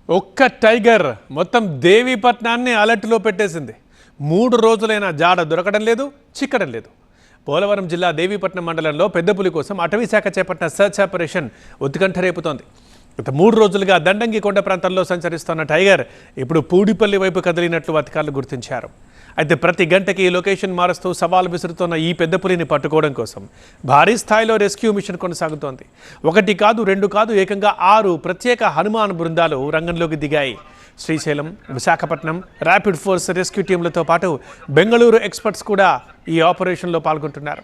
ఒక్క టైగర్ మొత్తం దేవీపట్నాన్ని అలర్ట్లో పెట్టేసింది. 3 రోజులైన జాడ దొరకడం లేదు, చిక్కడం లేదు. పోలవరం జిల్లా దేవీపట్నం మండలంలో పెద్దపులి కోసం అటవీ శాఖ చేపట్టిన సర్చ్ ఆపరేషన్ ఉత్కంఠ రేపుతోంది. గత 3 రోజులుగా దండంగి కొండ ప్రాంతంలో సంచరిస్తున్న టైగర్ ఇప్పుడు పూడిపల్లి వైపు కదిలినట్లు అధికారులు గుర్తించారు. అయితే ప్రతి గంటకి లొకేషన్ మారుస్తూ సవాల్ విసురుతున్న ఈ పెద్దపులిని పట్టుకోవడం కోసం భారీ స్థాయిలో రెస్క్యూ మిషన్ కొనసాగుతోంది. 1 కాదు 2 కాదు ఏకంగా 6 ప్రత్యేక హనుమాన్ బృందాలు రంగంలోకి దిగాయి. Srisailam, Visakhapatnam rapid force rescue టీంలతో పాటు బెంగళూరు ఎక్స్పర్ట్స్ కూడా ఈ ఆపరేషన్లో పాల్గొంటున్నారు.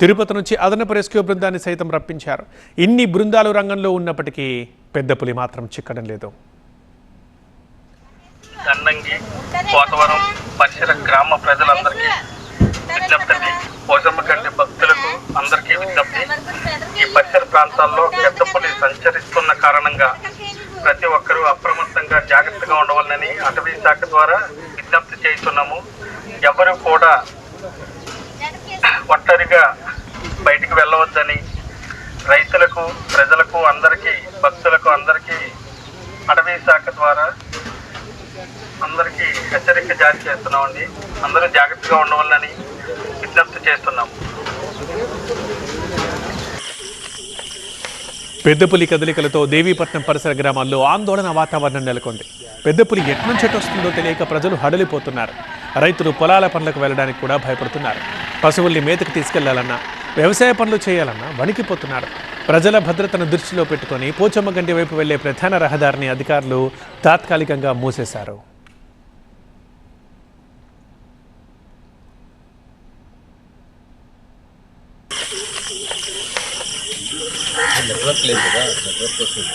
తిరుపతి నుంచి అదనపు రెస్క్యూ బృందాన్ని సైతం రప్పించారు. ఇన్ని బృందాలు రంగంలో ఉన్నప్పటికీ పెద్దపులి మాత్రం చిక్కడం లేదు. దండంగి, పోతవరం పరిసర గ్రామ ప్రజలందరికీ విజ్ఞప్తి, పోచమ్మ గండి భక్తులకు అందరికీ విజ్ఞప్తి. ఈ పరిసర ప్రాంతాల్లో పెద్దపులి సంచరిస్తున్న కారణంగా ప్రతి ఒక్కరూ అప్రమత్తంగా జాగ్రత్తగా ఉండవాలని అటవీ శాఖ ద్వారా విజ్ఞప్తి చేస్తున్నాము. ఎవరు కూడా ఒంటరిగా బయటికి వెళ్ళవద్దని రైతులకు, ప్రజలకు, అందరికీ, భక్తులకు అందరికీ అటవీ శాఖ ద్వారా అందరికీ హెచ్చరిక జారీ చేస్తున్నామండి. అందరూ జాగ్రత్తగా ఉండవాలని విజ్ఞప్తి చేస్తున్నాము. పెద్దపులి కదలికలతో దేవీపట్నం పరిసర గ్రామాల్లో ఆందోళన వాతావరణం నెలకొంది. పెద్దపులి ఎట్నుంచి వస్తుందో తెలియక ప్రజలు హడలిపోతున్నారు. రైతులు పొలాల పనులకు వెళ్ళడానికి కూడా భయపడుతున్నారు. పశువుల్ని మేతకు తీసుకెళ్లాలన్నా, వ్యవసాయ పనులు చేయాలన్నా వణికిపోతున్నారు. ప్రజల భద్రతను దృష్టిలో పెట్టుకొని పోచమ్మ గండి వైపు వెళ్లే ప్రధాన రహదారిని అధికారులు తాత్కాలికంగా మూసేశారు. నెట్వర్క్ లేదు కదా, నెట్వర్క్ వస్తుంది.